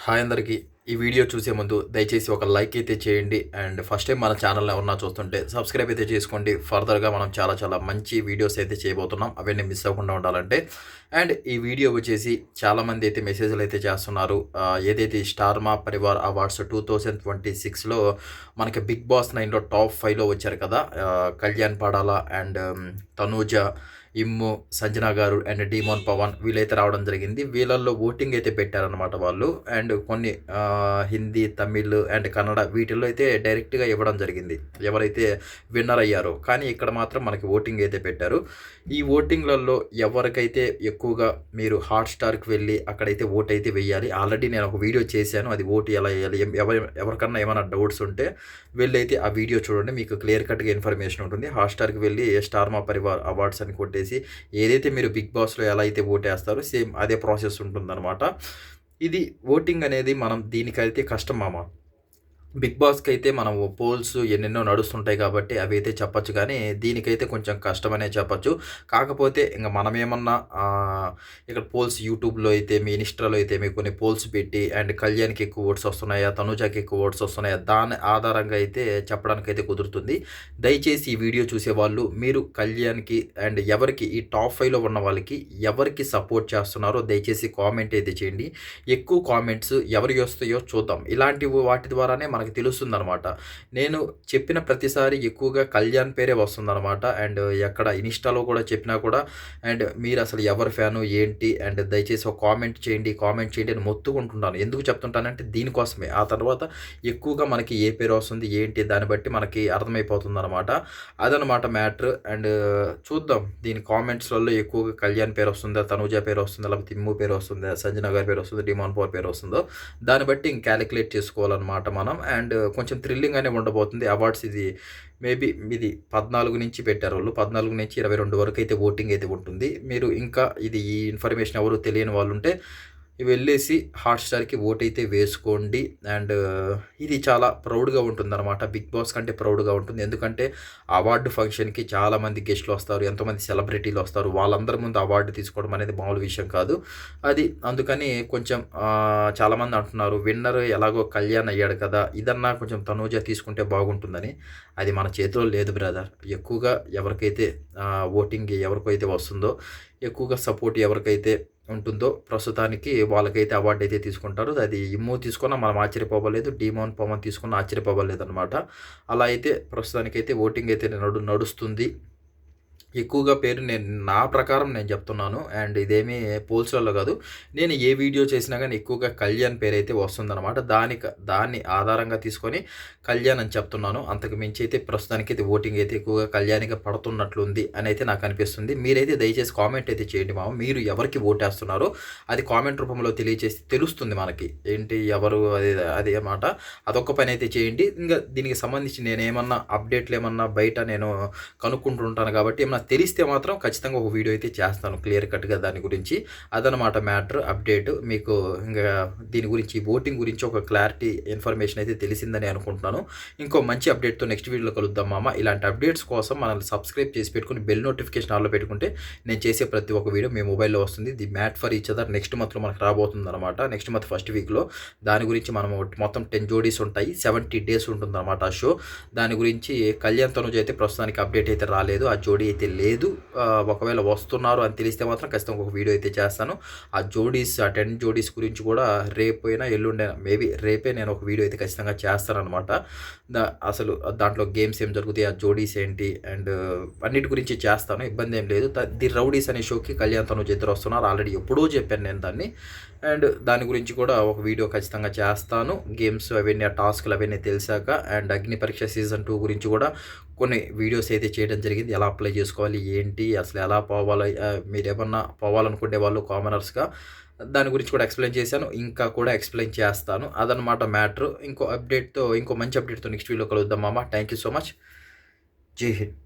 Hi అందరికీ. ఈ video చూసే ముందు దయచేసి ఒక లైక్ అయితే చేయండి. అండ్ ఫస్ట్ టైం మన ఛానల్‌ని ఎవరన్నా చూస్తుంటే సబ్స్క్రైబ్ అయితే చేసుకోండి. ఫర్దర్‌గా మనం చాలా చాలా మంచి వీడియోస్ అయితే చేయబోతున్నాం. అవన్నీ మిస్ అవ్వకుండా ఉండాలంటే. అండ్ ఈ వీడియో వచ్చేసి చాలామంది అయితే మెసేజ్‌లు అయితే చేస్తున్నారు. ఏదైతే స్టార్ మా పరివార్ అవార్డ్స్ 2026లో మనకి 'బిగ్ బాస్ 9లో' టాప్ 5లో వచ్చారు కదా! కళ్యాణ్ పడాల అండ్ తనూజ, ఇమ్ము, సంజన గారు అండ్ డీమోన్ పవన్ వీళ్ళైతే రావడం జరిగింది. వీళ్ళల్లో ఓటింగ్ అయితే పెట్టారనమాట వాళ్ళు. అండ్ కొన్ని హిందీ, తమిళ్ అండ్ కన్నడ వీటిల్లో అయితే డైరెక్ట్‌గా ఇవ్వడం జరిగింది. ఎవరైతే విన్నర్ అయ్యారో. కానీ ఇక్కడ మాత్రం మనకి ఓటింగ్ అయితే పెట్టారు. ఈ ఓటింగ్‌లలో ఎవరికైతే ఎక్కువగా మీరు హాట్‌స్టార్‌కి వెళ్ళి అక్కడైతే ఓటైతే వేయాలి. ఆల్రెడీ నేను ఒక వీడియో చేశాను. అది ఓటు ఎలా ఎయాలి? ఎవరికన్నా ఏమైనా డౌట్స్ ఉంటే వెళ్ళైతే ఆ వీడియో చూడండి. మీకు క్లియర్ కట్‌గా ఇన్ఫర్మేషన్ ఉంటుంది. హాట్‌స్టార్‌కి వెళ్ళి స్టార్ మా పరివార్ అవార్డ్స్ అని కొట్టేసి ఏదైతే మీరు 'బిగ్ బాస్‌లో' ఎలా అయితే ఓటేస్తారో సేమ్ అదే ప్రాసెస్ ఉంటుందనమాట. ఇది ఓటింగ్ అనేది మనం దీనికైతే కష్టం మామ. 'బిగ్ బాస్'కైతే మనం పోల్స్ ఎన్నెన్నో నడుస్తుంటాయి కాబట్టి అవైతే చెప్పొచ్చు గానీ, దీనికైతే కొంచెం కష్టమనే చెప్పొచ్చు. కాకపోతే ఇంక మనమేమన్నా ఇక్కడ పోల్స్ యూట్యూబ్‌లో అయితేమి, ఇన్‌స్టాలో అయితేమి కొన్ని పోల్స్ పెట్టి అండ్ కళ్యాణ్‌కి ఎక్కువ ఓట్స్ వస్తున్నాయా? తనూజకి ఎక్కువ ఓట్స్ వస్తున్నాయా? దాని ఆధారంగా అయితే చెప్పడానికైతే కుదురుతుంది. దయచేసి ఈ వీడియో చూసేవాళ్ళు మీరు కళ్యాణ్‌కి అండ్ ఎవరికి ఈ టాప్ 5లో ఉన్న వాళ్ళకి ఎవరికి సపోర్ట్ చేస్తున్నారో దయచేసి కామెంట్ అయితే చేయండి. ఎక్కువ కామెంట్స్ ఎవరియి వస్తాయో చూద్దాం. ఇలాంటివి వాటి ద్వారానే మనకు తెలుస్తుందనమాట. నేను చెప్పిన ప్రతిసారి ఎక్కువగా కళ్యాణ్ పేరే వస్తుందనమాట. అండ్ ఎక్కడ ఇన్‌స్టాలో కూడా చెప్పినా కూడా అండ్ మీరసలు ఎవరి ఫ్యాను ఏంటి అండ్ దయచేసి ఒక కామెంట్ చేయండి అని మొత్తుకుంటున్నాను. ఎందుకు చెప్తుంటానంటే దీనికోసమే. ఆ తర్వాత ఎక్కువగా మనకి ఏ పేరు వస్తుంది ఏంటి దాన్ని బట్టి మనకి అర్థమైపోతుందనమాట. అదనమాట మ్యాటర్. అండ్ చూద్దాం దీని కామెంట్స్‌లలో ఎక్కువగా కళ్యాణ్ పేరు వస్తుందా? తనూజ పేరు వస్తుందా? లేకపోతే ఇమ్ము పేరు వస్తుందా? సంజన గారి పేరు వస్తుందా? డిమాన్ పవర్ పేరు వస్తుందో దాన్ని బట్టి క్యాలిక్యులేట్ చేసుకోవాలన్నమాట మనం. అండ్ కొంచెం థ్రిల్లింగ్‌గానే ఉండబోతుంది. అవార్డ్స్ ఇది మేబీ ఇది 14 నుంచి పెట్టారోళ్ళు. 14-22 వరకు అయితే ఓటింగ్ అయితే ఉంటుంది. మీరు ఇంకా ఈ ఇన్ఫర్మేషన్ ఎవరు తెలియని వాళ్ళుంటే వెళ్ళేసి హాట్‌స్టార్‌కి ఓటైతే వేసుకోండి. అండ్ ఇది చాలా ప్రౌడ్‌గా ఉంటుందన్నమాట. 'బిగ్ బాస్' కంటే ప్రౌడ్‌గా ఉంటుంది. ఎందుకంటే అవార్డు ఫంక్షన్‌కి చాలామంది గెస్ట్‌లొస్తారు. ఎంతోమంది సెలబ్రిటీలొస్తారు. వాళ్ళందరి ముందు అవార్డు తీసుకోవడం అనేది మామూలు విషయం కాదు. అది అందుకని కొంచెం చాలామంది అంటున్నారు విన్నర్ ఎలాగో కళ్యాణ్ అయ్యాడు కదా! ఇదన్నా కొంచెం తనూజ తీసుకుంటే బాగుంటుందని. అది మన చేతిలో లేదు బ్రదర్. ఎక్కువగా ఎవరికైతే ఓటింగ్ ఎవరికైతే వస్తుందో, ఎక్కువగా సపోర్ట్ ఎవరికైతే ఉంటుందో ప్రస్తుతానికి వాళ్ళకైతే అవార్డ్ అయితే తీసుకుంటారు. అది ఇమ్ము తీసుకున్నా మనం ఆశ్చర్యపోవలేదు. డీమోన్ పవన్ తీసుకున్నా ఆశ్చర్యపోవలేదనమాట. అలా అయితే ప్రస్తుతానికైతే ఓటింగ్ అయితే నడుస్తుంది. ఎక్కువగా పేరు నా ప్రకారం నేను చెప్తున్నాను. అండ్ ఇదేమీ పోల్స్ వల్ల కాదు. నేను ఏ వీడియో చేసినా గానీ ఎక్కువగా కళ్యాణ్ పేరైతే వస్తుందనమాట. దాన్ని ఆధారంగా తీసుకొని కళ్యాణ్ అని చెప్తున్నాను. అంతకు మించి అయితే ప్రస్తుతానికైతే ఓటింగ్ అయితే ఎక్కువగా కళ్యాణ్‌కే పడుతున్నట్లుంది అనైతే నాకు అనిపిస్తుంది. మీరైతే దయచేసి కామెంట్ అయితే చేయండి మామ. మీరు ఎవరికి ఓటేస్తున్నారో అది కామెంట్ రూపంలో తెలియచేస్తే తెలుస్తుంది మనకి. ఏంటి ఎవరు అదే మాట. అదొక్క పనైతే చేయండి. ఇంగా దీనికి సంబంధించి నేనేమన్నా అప్డేట్లు ఏమన్నా బయట నేను కనుక్కుంటుంటాను కాబట్టి ఏమన్నా తెలిస్తే మాత్రం ఖచ్చితంగా ఒక వీడియో అయితే చేస్తాను క్లియర్ కట్‌గా దాని గురించి. అదనమాట మ్యాటర్ అప్డేట్. మీకు ఇంగా దీని గురించి ఓటింగ్ గురించి ఒక క్లారిటీ ఇన్ఫర్మేషన్ అయితే తెలిసిందని అనుకుంటున్నాను. ఇంకో మంచి అప్డేట్‌తో నెక్స్ట్ వీడియోలో కలుద్దాం మామ. ఇలాంటి అప్డేట్స్ కోసం మనల్ని సబ్స్క్రైబ్ చేసి పెట్టుకొని బెల్ నోటిఫికేషన్ ఆన్‌లో పెట్టుకుంటే నేను చేసే ప్రతి ఒక్క వీడియో మీ మొబైల్‌లో వస్తుంది. The made for each other next మంత్‌లో మనకు రాబోతుందనమాట. నెక్స్ట్ మంత్ ఫస్ట్ వీక్‌లో. దాని గురించి మనం మొత్తం 10 జోడీస్ ఉంటాయి. 70 డేస్ ఉంటుందనమాట ఆ షో. దాని గురించి కళ్యాణ్ తనుజ్ అయితే ప్రస్తుతానికి అప్డేట్ అయితే రాలేదు. ఆ జోడీ అయితే లేదు. ఒకవేళ వస్తున్నారు అని తెలిస్తే మాత్రం ఖచ్చితంగా ఒక వీడియో అయితే చేస్తాను. ఆ 10 జోడీస్ గురించి కూడా రేపైనా ఎల్లుండైనా మేబీ రేపే నేను ఒక వీడియో అయితే ఖచ్చితంగా చేస్తాననమాట. అసలు దాంట్లో గేమ్స్ ఏం జరుగుతాయి, ఆ జోడీస్ ఏంటి అండ్ అన్నిటి గురించి చేస్తాను. ఇబ్బంది ఏం లేదు. ది రౌడీస్ అనే షోకి కళ్యాణ్ తనుజ్ ఇద్దరు వస్తున్నారు. ఆల్రెడీ ఎప్పుడో చెప్పాను నేను దాన్ని. అండ్ దాని గురించి కూడా ఒక వీడియో ఖచ్చితంగా చేస్తాను. గేమ్స్ అవన్నీ ఆ టాస్క్‌లు అవన్నీ తెలిసాక అండ్ అగ్ని పరీక్ష సీజన్ 2 గురించి కూడా కొన్ని వీడియోస్ అయితే చేయడం జరిగింది. ఎలా అప్లై చేసుకోవాలి, ఏంటి, అసలు ఎలా పోవాలి, మీరేమన్నా పోవాలనుకునే వాళ్ళు కామనర్స్‌గా దాని గురించి కూడా ఎక్స్‌ప్లెయిన్ చేశాను. ఇంకా కూడా ఎక్స్‌ప్లెయిన్ చేస్తాను. అదనమాట మ్యాటర్. ఇంకో మంచి అప్డేట్‌తో నెక్స్ట్ వీడియోలో కలుద్దాం మామ. Thank you so much. జై హింద్.